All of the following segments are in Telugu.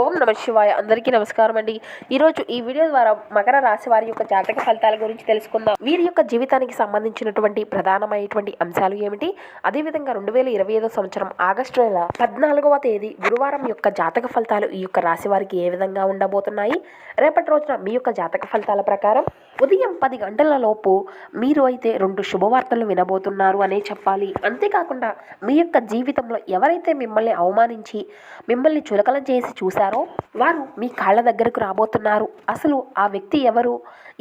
ఓం నమ శివాయ. అందరికీ నమస్కారం అండి. ఈరోజు ఈ వీడియో ద్వారా మకర రాశి వారి యొక్క జాతక ఫలితాల గురించి తెలుసుకుందాం. వీరి యొక్క జీవితానికి సంబంధించినటువంటి ప్రధానమైనటువంటి అంశాలు ఏమిటి, అదేవిధంగా 2025 సంవత్సరం ఆగస్టు నెల 14వ తేదీ గురువారం యొక్క జాతక ఫలితాలు ఈ యొక్క రాశి వారికి ఏ విధంగా ఉండబోతున్నాయి. రేపటి రోజున మీ యొక్క జాతక ఫలితాల ప్రకారం ఉదయం 10 గంటల లోపు మీరు అయితే 2 శుభవార్తలు వినబోతున్నారు అనే చెప్పాలి. అంతేకాకుండా మీ యొక్క జీవితంలో ఎవరైతే మిమ్మల్ని అవమానించి మిమ్మల్ని చులకన చేసి చూశారో వారు మీ కాళ్ళ దగ్గరకు రాబోతున్నారు. అసలు ఆ వ్యక్తి ఎవరు,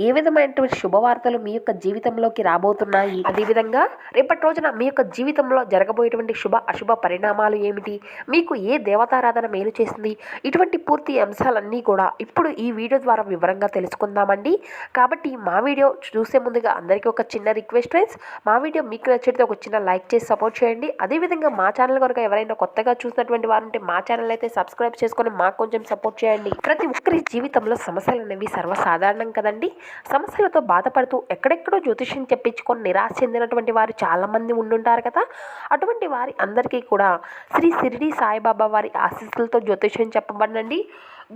ఏ విధమైనటువంటి శుభవార్తలు మీ యొక్క జీవితంలోకి రాబోతున్నాయి, అదేవిధంగా రేపటి రోజున మీ యొక్క జీవితంలో జరగబోయేటువంటి శుభ అశుభ పరిణామాలు ఏమిటి, మీకు ఏ దేవతారాధన మేలు చేసింది, ఇటువంటి పూర్తి అంశాలన్నీ కూడా ఇప్పుడు ఈ వీడియో ద్వారా వివరంగా తెలుసుకుందామండి. కాబట్టి మా వీడియో చూసే ముందుగా అందరికీ ఒక చిన్న రిక్వెస్ట్ ఫ్రెండ్స్, మా వీడియో మీకు నచ్చితే ఒక చిన్న లైక్ చేసి సపోర్ట్ చేయండి. అదేవిధంగా మా ఛానల్ కనుక ఎవరైనా కొత్తగా చూసినటువంటి వారు ఉంటే మా ఛానల్ అయితే సబ్స్క్రైబ్ చేసుకొని మాకు కొంచెం సపోర్ట్ చేయండి. ప్రతి ఒక్కరి జీవితంలో సమస్యలు అనేవి సర్వసాధారణం కదండి. సమస్యలతో బాధపడుతూ ఎక్కడెక్కడో జ్యోతిష్యం చెప్పించుకొని నిరాశ చెందినటువంటి వారు చాలా మంది ఉండుంటారు కదా. అటువంటి వారి అందరికీ కూడా శ్రీ షిరిడి సాయిబాబా వారి ఆశీస్సులతో జ్యోతిష్యం చెప్పబడినండి.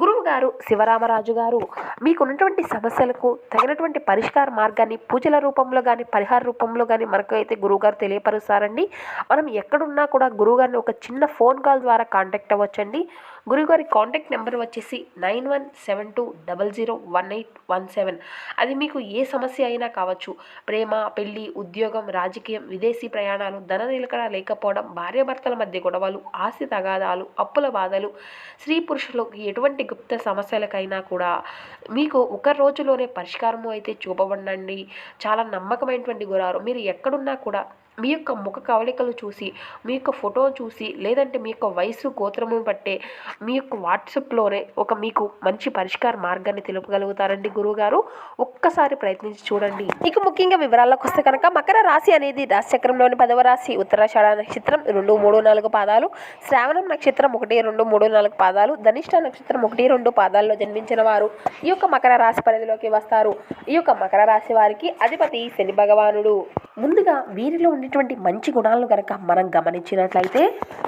గురువు గారు శివరామరాజు గారు మీకున్నటువంటి సమస్యలకు తగినటువంటి పరిష్కార మార్గాన్ని పూజల రూపంలో కానీ పరిహార రూపంలో కానీ మనకు అయితే గురువుగారు తెలియపరుస్తారండి. మనం ఎక్కడున్నా కూడా గురువుగారిని ఒక చిన్న ఫోన్ కాల్ ద్వారా కాంటాక్ట్ అవ్వచ్చండి. గురువుగారి కాంటాక్ట్ నెంబర్ వచ్చేసి 9172001817. అది మీకు ఏ సమస్య అయినా కావచ్చు, ప్రేమ, పెళ్లి, ఉద్యోగం, రాజకీయం, విదేశీ ప్రయాణాలు, ధన నిలకడ లేకపోవడం, భార్యాభర్తల మధ్య గొడవలు, ఆస్తి తగాదాలు, అప్పుల బాధలు, స్త్రీ పురుషులకు ఎటువంటి గుప్త సమస్యలకైనా కూడా మీకు ఒక రోజులోనే పరిష్కారము అయితే చూపబడండి. చాలా నమ్మకమైనటువంటి గురారు. మీరు ఎక్కడున్నా కూడా మీ యొక్క ముఖ కవళికలు చూసి, మీ యొక్క ఫోటో చూసి, లేదంటే మీ యొక్క వయసు గోత్రము బట్టే మీ యొక్క వాట్సాప్లోనే ఒక మీకు మంచి పరిష్కార మార్గాన్ని తెలుపగలుగుతారండి గురువుగారు. ఒక్కసారి ప్రయత్నించి చూడండి. ఇక ముఖ్యంగా వివరాల్లోకి వస్తే కనుక మకర రాశి అనేది రాశిచక్రంలోని 10వ రాశి. ఉత్తరాషాఢ నక్షత్రం 2, 3, 4 పాదాలు, శ్రావణం నక్షత్రం 1, 2, 3, 4 పాదాలు, ధనిష్ట నక్షత్రం 1, 2 పాదాల్లో జన్మించిన వారు ఈ యొక్క మకర రాశి పరిధిలోకి వస్తారు. ఈ యొక్క మకర రాశి వారికి అధిపతి శని భగవానుడు. ముందుగా వీరిలో ఉండేటువంటి మంచి గుణాలను కనుక మనం గమనించినట్లయితే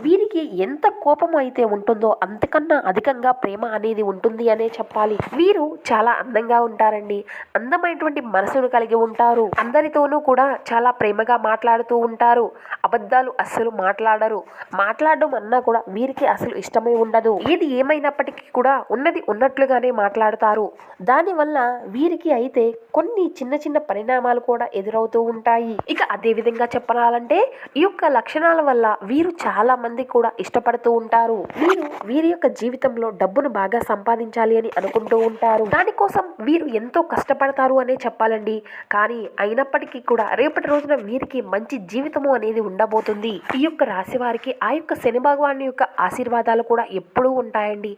వీరికి ఎంత కోపం అయితే ఉంటుందో అంతకన్నా అధికంగా ప్రేమ అనేది ఉంటుంది అనే చెప్పాలి. వీరు చాలా అందంగా ఉంటారండి. అందమైనటువంటి మనసును కలిగి ఉంటారు. అందరితోనూ కూడా చాలా ప్రేమగా మాట్లాడుతూ ఉంటారు. అబద్ధాలు అస్సలు మాట్లాడరు. మాట్లాడడం అన్నా కూడా వీరికి అసలు ఇష్టమై ఉండదు. ఏది ఏమైనప్పటికీ కూడా ఉన్నది ఉన్నట్లుగానే మాట్లాడతారు. దానివల్ల వీరికి అయితే కొన్ని చిన్న చిన్న పరిణామాలు కూడా ఎదురవుతూ ఉంటాయి. ఇక అదే విధంగా చెప్పాలంటే ఈ యొక్క లక్షణాల వల్ల వీరు చాలా మంది కూడా ఇష్టపడుతూ ఉంటారు. వీరి యొక్క జీవితంలో డబ్బును బాగా సంపాదించాలి అని అనుకుంటూ ఉంటారు. దానికోసం వీరు ఎంతో కష్టపడతారు అనే చెప్పాలండి. కానీ అయినప్పటికీ కూడా రేపటి రోజున వీరికి మంచి జీవితము అనేది ఉండబోతుంది. ఈ యొక్క రాశి వారికి ఆ యొక్క శని భగవాన్ యొక్క ఆశీర్వాదాలు కూడా ఎప్పుడూ ఉంటాయండి.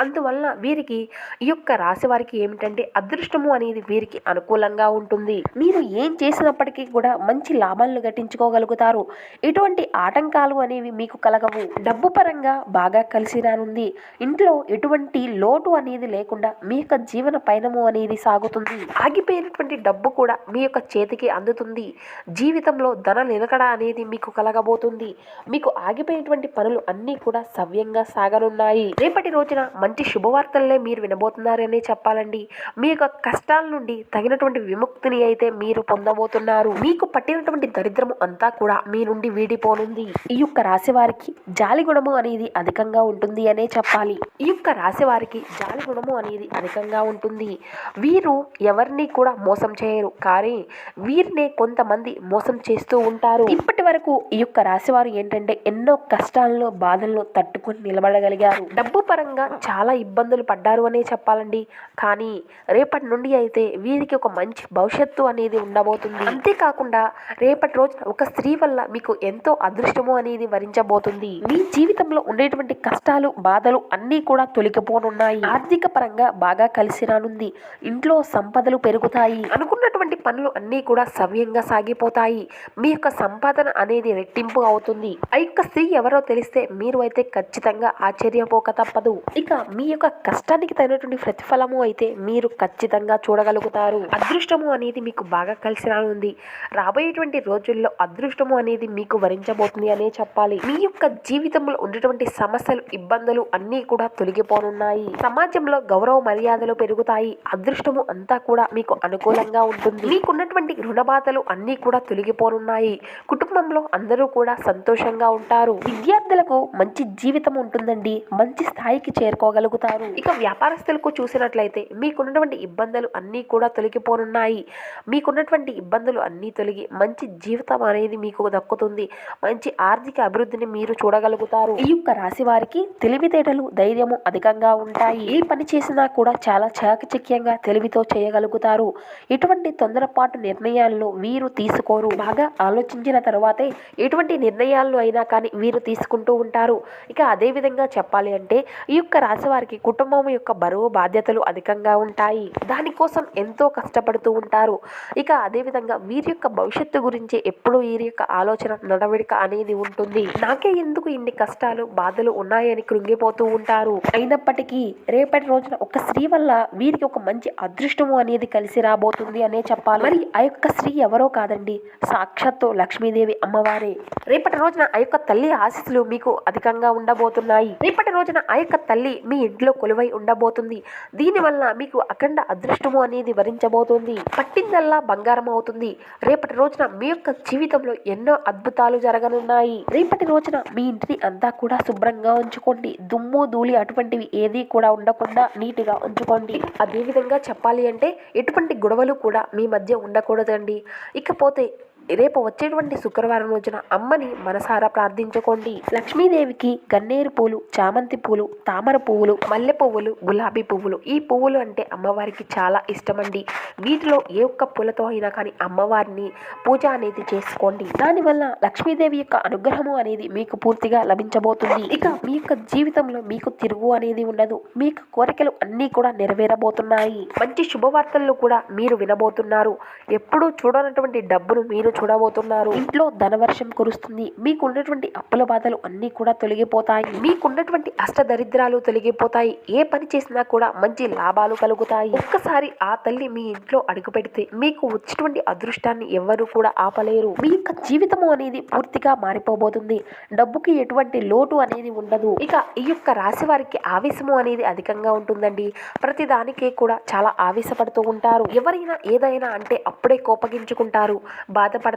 అందువలన వీరికి ఈ యొక్క రాశి వారికి ఏమిటంటే అదృష్టము అనేది వీరికి అనుకూలంగా ఉంటుంది. మీరు ఏం చేసినప్పటికీ కూడా మంచి లాభాలను గట్టించుకోగలుగుతారు. ఎటువంటి ఆటంకాలు అనేవి మీకు కలగవు. డబ్బు పరంగా బాగా కలిసి రానుంది. ఇంట్లో ఎటువంటి లోటు అనేది లేకుండా మీ యొక్క జీవన పయనము అనేది సాగుతుంది. ఆగిపోయినటువంటి డబ్బు కూడా మీ యొక్క చేతికి అందుతుంది. జీవితంలో ధన నిలకడ అనేది మీకు కలగబోతుంది. మీకు ఆగిపోయినటువంటి పనులు అన్నీ కూడా సవ్యంగా సాగనున్నాయి. రేపటి రోజున మంచి శుభవార్తలనే మీరు వినబోతున్నారనే చెప్పాలండి. మీ యొక్క కష్టాల నుండి తగినటువంటి విముక్తిని అయితే మీరు పొందబోతున్నారు. మీకు పట్టినటువంటి దరిద్రము అంతా కూడా మీ నుండి వీడిపోనుంది. ఈ యొక్క రాశి వారికి జాలి గుణము అనేది అధికంగా ఉంటుంది అనే చెప్పాలి. ఈ యొక్క రాశి వారికి జాలి గుణము అనేది అధికంగా ఉంటుంది. వీరు ఎవరిని కూడా మోసం చేయరు, కానీ వీరినే కొంతమంది మోసం చేస్తూ ఉంటారు. ఇప్పటి వరకు ఈ యొక్క రాశి వారు ఏంటంటే ఎన్నో కష్టాలను బాధలను తట్టుకొని నిలబడగలిగారు. డబ్బు పరంగా చాలా ఇబ్బందులు పడ్డారు అనే చెప్పాలండి. కానీ రేపటి నుండి అయితే వీరికి ఒక మంచి భవిష్యత్తు అనేది ఉండబోతుంది. అంతేకాకుండా రేపటి రోజు ఒక స్త్రీ వల్ల మీకు ఎంతో అదృష్టము అనేది వరించబోతుంది. మీ జీవితంలో ఉండేటువంటి కష్టాలు బాధలు అన్నీ కూడా తొలగిపోనున్నాయి. ఆర్థిక పరంగా బాగా కలిసి రానుంది. ఇంట్లో సంపదలు పెరుగుతాయి. అనుకున్నటువంటి పనులు అన్నీ కూడా సవ్యంగా సాగిపోతాయి. మీ యొక్క సంపాదన అనేది రెట్టింపు అవుతుంది. ఆ యొక్క స్త్రీ ఎవరో తెలిస్తే మీరు అయితే ఖచ్చితంగా ఆశ్చర్యపోక తప్పదు. ఇక మీ యొక్క కష్టానికి తగినటువంటి ప్రతిఫలము అయితే మీరు ఖచ్చితంగా చూడగలుగుతారు. అదృష్టము అనేది మీకు బాగా కలిసి రానుంది. రాబోయేటువంటి రోజుల్లో అదృష్టము అనేది మీకు వరించబోతుంది అనే చెప్పాలి. మీ యొక్క జీవితంలో ఉన్నటువంటి సమస్యలు, ఇబ్బందులు అన్నీ కూడా తొలగిపోనున్నాయి. సమాజంలో గౌరవ మర్యాదలు పెరుగుతాయి. అదృష్టము అంతా కూడా మీకు అనుకూలంగా ఉంటుంది. మీకున్నటువంటి రుణ బాధలు అన్నీ కూడా తొలగిపోనున్నాయి. కుటుంబంలో అందరూ కూడా సంతోషంగా ఉంటారు. విద్యార్థులకు మంచి జీవితం ఉంటుందండి. మంచి స్థాయికి చేరుకోగలుగుతారు. ఇక వ్యాపారస్తులకు చూసినట్లయితే మీకున్నటువంటి ఇబ్బందులు అన్నీ కూడా తొలగిపోనున్నాయి. మీకున్నటువంటి ఇబ్బందులు అన్నీ తొలగి మంచి జీవితం అనేది మీకు దక్కుతుంది. మంచి ఆర్థిక అభివృద్ధిని మీరు చూడగలుగుతారు. ఈ యొక్క రాశి వారికి తెలివితేటలు, ధైర్యము అధికంగా ఉంటాయి. ఏ పని చేసినా కూడా చాలా చాకచక్యంగా తెలివితో చేయగలుగుతారు. ఎటువంటి తొందరపాటు నిర్ణయాలను వీరు తీసుకోరు. బాగా ఆలోచించిన తర్వాతే ఎటువంటి నిర్ణయాలను అయినా కానీ వీరు తీసుకుంటూ ఉంటారు. ఇక అదే విధంగా చెప్పాలి అంటే ఈ యొక్క రాశి వారికి కుటుంబం యొక్క బరువు బాధ్యతలు అధికంగా ఉంటాయి. దానికోసం ఎంతో కష్టపడుతూ ఉంటారు. ఇక అదే విధంగా వీరి యొక్క భవిష్యత్తు గురించి ఎప్పుడూ వీరి యొక్క ఆలోచన, నడవడిక అనేది ఉంటుంది. నాకే ఎందుకు ఇన్ని కష్టాలు, బాధలు ఉన్నాయని కృంగిపోతూ ఉంటారు. అయినప్పటికీ రేపటి రోజున ఒక స్త్రీ వల్ల వీరికి ఒక మంచి అదృష్టము అనేది కలిసి రాబోతుంది అనే చెప్పాలి. మరి ఆ యొక్క స్త్రీ ఎవరో కాదండి, సాక్షాత్తు లక్ష్మీదేవి అమ్మవారే. రేపటి రోజున ఆ యొక్క తల్లి ఆశీస్సులు మీకు అధికంగా ఉండబోతున్నాయి. రేపటి రోజున ఆ యొక్క తల్లి మీ ఇంట్లో కొలువై ఉండబోతుంది. దీనివల్ల మీకు అఖండ అదృష్టము అనేది వరించబోతుంది. పట్టిందల్లా బంగారం అవుతుంది. రేపటి రోజున మీ యొక్క జీవితంలో ఎన్నో అద్భుతాలు జరగనున్నాయి. రేపటి రోజున మీ ఇంటిని అంతా కూడా శుభ్రంగా ఉంచుకోండి. దుమ్ము ధూళి అటువంటివి ఏది కూడా ఉండకుండా నీట్గా ఉంచుకోండి. అదే విధంగా చెప్పాలి అంటే ఎటువంటి గొడవలు కూడా మీ మధ్య ఉండకూడదండి. ఇకపోతే రేపు వచ్చేటువంటి శుక్రవారం రోజున అమ్మని మనసారా ప్రార్థించుకోండి. లక్ష్మీదేవికి గన్నేరు పూలు, చామంతి పూలు, తామర పువ్వులు, మల్లె పువ్వులు, గులాబీ పువ్వులు, ఈ పువ్వులు అంటే అమ్మవారికి చాలా ఇష్టమండి. వీటిలో ఏ ఒక్క పూలతో అయినా కానీ అమ్మవారిని పూజ అనేది చేసుకోండి. దానివల్ల లక్ష్మీదేవి యొక్క అనుగ్రహము అనేది మీకు పూర్తిగా లభించబోతుంది. ఇక మీ యొక్క జీవితంలో మీకు తిరుగు అనేది ఉండదు. మీ యొక్క కోరికలు అన్నీ కూడా నెరవేరబోతున్నాయి. మంచి శుభవార్తలు కూడా మీరు వినబోతున్నారు. ఎప్పుడూ చూడనటువంటి డబ్బును మీరు చూడబోతున్నారు. ఇంట్లో ధనవర్షం కురుస్తుంది. మీకున్నటువంటి అప్పుల బాధలు అన్నీ కూడా తొలగిపోతాయి. మీకున్నటువంటి అష్టదరిద్రాలు తొలగిపోతాయి. ఏ పని చేసినా కూడా మంచి లాభాలు కలుగుతాయి. ఒక్కసారి ఆ తల్లి మీ ఇంట్లో అడుగు పెడితే మీకు వచ్చేటువంటి అదృష్టాన్ని ఎవ్వరూ కూడా ఆపలేరు. మీ యొక్క జీవితము అనేది పూర్తిగా మారిపోబోతుంది. డబ్బుకి ఎటువంటి లోటు అనేది ఉండదు. ఇక ఈ యొక్క రాశి వారికి ఆవేశము అనేది అధికంగా ఉంటుందండి. ప్రతి దానికి కూడా చాలా ఆవేశపడుతూ ఉంటారు. ఎవరైనా ఏదైనా అంటే అప్పుడే కోపగించుకుంటారు, బాధపడతారు.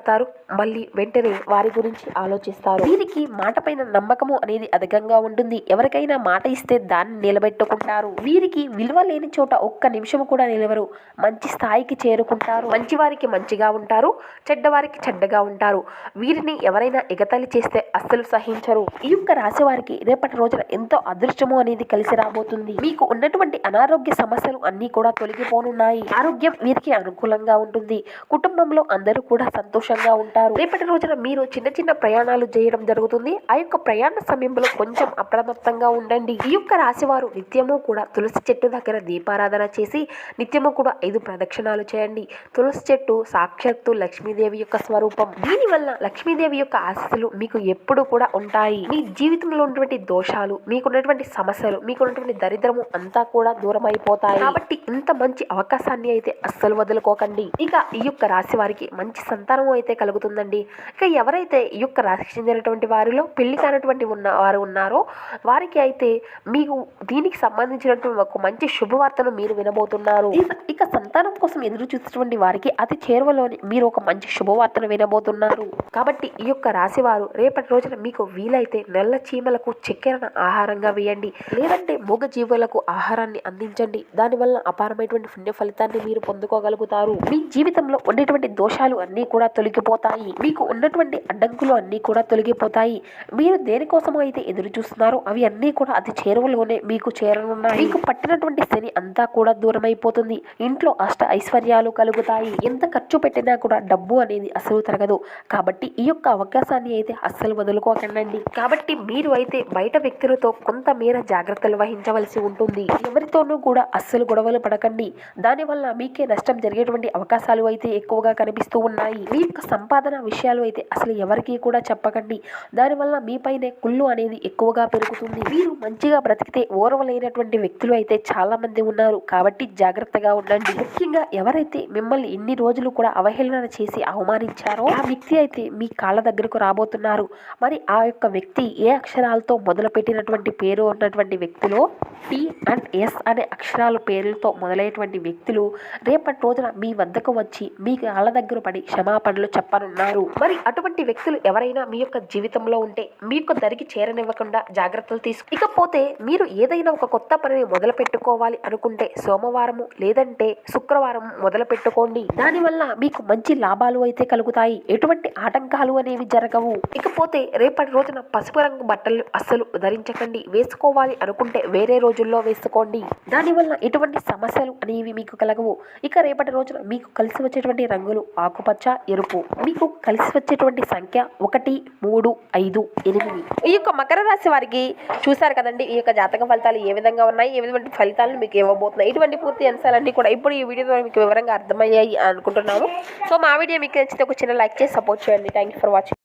మళ్ళీ వెంటనే వారి గురించి ఆలోచిస్తారు. వీరికి మాట పైన నమ్మకము అనేది అధికంగా ఉంటుంది. ఎవరికైనా మాట ఇస్తే దాన్ని నిలబెట్టుకుంటారు. వీరికి విలువ లేని చోట ఒక్క నిమిషం కూడా నిలవరు. మంచి స్థాయికి చేరుకుంటారు. మంచి వారికి మంచిగా ఉంటారు, చెడ్డవారికి చెడ్డగా ఉంటారు. వీరిని ఎవరైనా ఎగతాళి చేస్తే అస్సలు సహించరు. ఈ యొక్క రాశి వారికి రేపటి రోజున ఎంతో అదృష్టము అనేది కలిసి రాబోతుంది. మీకు ఉన్నటువంటి అనారోగ్య సమస్యలు అన్నీ కూడా తొలగిపోనున్నాయి. ఆరోగ్యం వీరికి అనుకూలంగా ఉంటుంది. కుటుంబంలో అందరూ కూడా సంతోషంగా ఉంటారు. రేపటి రోజున మీరు చిన్న చిన్న ప్రయాణాలు చేయడం జరుగుతుంది. ఆ యొక్క ప్రయాణ సమయంలో కొంచెం అప్రమత్తంగా ఉండండి. ఈ యొక్క రాశి వారు నిత్యము కూడా తులసి చెట్టు దగ్గర దీపారాధన చేసి నిత్యము కూడా 5 ప్రదక్షిణాలు చేయండి. తులసి చెట్టు సాక్షాత్తు లక్ష్మీదేవి యొక్క స్వరూపం. దీనివల్ల లక్ష్మీదేవి యొక్క ఆశీస్సులు మీకు ఎప్పుడు కూడా ఉంటాయి. మీ జీవితంలో ఉన్నటువంటి దోషాలు, మీకున్నటువంటి సమస్యలు, మీకున్నటువంటి దరిద్రము అంతా కూడా దూరం అయిపోతాయి. కాబట్టి ఇంత మంచి అవకాశాన్ని అయితే అస్సలు వదులుకోకండి. ఇక ఈ యొక్క రాశి వారికి మంచి సంతానం అయితే కలుగుతుందండి. ఇక ఎవరైతే ఈ యొక్క రాశికి చెందినటువంటి వారిలో పెళ్లి కానటువంటి వారు ఉన్నారో వారికి అయితే మీకు దీనికి సంబంధించినటువంటి ఒక మంచి శుభవార్తను మీరు వినబోతున్నారు. ఇక సంతానం కోసం ఎదురు చూసినటువంటి వారికి అతి చేరువలోని మీరు ఒక మంచి శుభవార్తను వినబోతున్నారు. కాబట్టి ఈ యొక్క రాశి వారు రేపటి రోజున మీకు వీలైతే నల్ల చీమలకు చక్కెరను ఆహారంగా వేయండి, లేదంటే మూగ జీవులకు ఆహారాన్ని అందించండి. దానివల్ల అపారమైనటువంటి పుణ్య ఫలితాన్ని మీరు పొందుకోగలుగుతారు. మీ జీవితంలో ఉండేటువంటి దోషాలు అన్నీ కూడా తొలగిపోతాయి. మీకు ఉన్నటువంటి అడ్డంకులు అన్నీ కూడా తొలగిపోతాయి. మీరు దేనికోసం అయితే ఎదురు చూస్తున్నారో అవి అన్నీ కూడా అతి చేరువలోనే మీకు చేరనున్నాయి. మీకు పట్టినటువంటి శని అంతా కూడా దూరం అయిపోతుంది. ఇంట్లో అష్ట ఐశ్వర్యాలు కలుగుతాయి. ఎంత ఖర్చు పెట్టినా కూడా డబ్బు అనేది అసలు తరగదు. కాబట్టి ఈ యొక్క అవకాశాన్ని అయితే అస్సలు వదులుకోకండి. కాబట్టి మీరు అయితే బయట వ్యక్తులతో కొంతమేర జాగ్రత్తలు వహించవలసి ఉంటుంది. ఎవరితోనూ కూడా అస్సలు గొడవలు పడకండి. దానివల్ల మీకే నష్టం జరిగేటువంటి అవకాశాలు అయితే ఎక్కువగా కనిపిస్తూ ఉన్నాయి. మీ యొక్క సంపాదన విషయాలు అయితే అసలు ఎవరికీ కూడా చెప్పకండి. దానివల్ల మీపైనే కుళ్ళు అనేది ఎక్కువగా పెరుగుతుంది. మీరు మంచిగా బ్రతికితే ఓర్వలేనటువంటి వ్యక్తులు అయితే చాలా మంది ఉన్నారు. కాబట్టి జాగ్రత్తగా ఉండండి. ముఖ్యంగా ఎవరైతే మిమ్మల్ని ఇన్ని రోజులు కూడా అవహేళన చేసి అవమానించారో ఆ వ్యక్తి అయితే మీ కాళ్ళ దగ్గరకు రాబోతున్నారు. మరి ఆ యొక్క వ్యక్తి ఏ అక్షరాలతో మొదలు పెట్టినటువంటి పేరు ఉన్నటువంటి వ్యక్తులు, టి అండ్ ఎస్ అనే అక్షరాల పేర్లతో మొదలైనటువంటి వ్యక్తులు రేపటి రోజున మీ వద్దకు వచ్చి మీ కాళ్ళ దగ్గర పడి క్షమాపణలు చెప్పనున్నారు. మరి అటువంటి వ్యక్తులు ఎవరైనా మీ యొక్క జీవితంలో ఉంటే మీ యొక్క దరికి చేరనివ్వకుండా జాగ్రత్తలు ఇకపోతే మీరు ఏదైనా ఒక కొత్త పనిని మొదలు పెట్టుకోవాలి అనుకుంటే సోమవారము లేదంటే శుక్రవారం మొదలు పెట్టుకోండి. దానివల్ల మీకు మంచి లాభాలు అయితే కలుగుతాయి. ఎటువంటి ఆటంకాలు అనేవి జరగవు. ఇకపోతే రేపటి రోజున పసుపు రంగు బట్టలు అస్సలు ధరించకండి. వేసుకోవాలి అనుకుంటే వేరే రోజుల్లో వేసుకోండి. దానివల్ల ఎటువంటి సమస్యలు అనేవి మీకు కలగవు. ఇక రేపటి రోజున మీకు కలిసి వచ్చేటువంటి రంగులు ఆకుపచ్చ, ఎరుపు. మీకు కలిసి వచ్చేటువంటి సంఖ్య 1, 3, 5, 8. ఈ యొక్క మకర రాశి వారికి చూశారు కదండి ఈ యొక్క జాతక ఫలితాలు ఏ విధంగా ఉన్నాయి, ఏ విధమైన ఫలితాలను మీకు ఇవ్వబోతున్నాయి. ఇటువంటి పూర్తి అంశాలన్నీ కూడా ఇప్పుడు ఈ వీడియో ద్వారా మీకు వివరంగా అర్థమయ్యాయి అనుకుంటున్నాము. సో మా వీడియో మీకు నచ్చితే ఒక చిన్న లైక్ చేసి సపోర్ట్ చేయండి. Thank you for watching.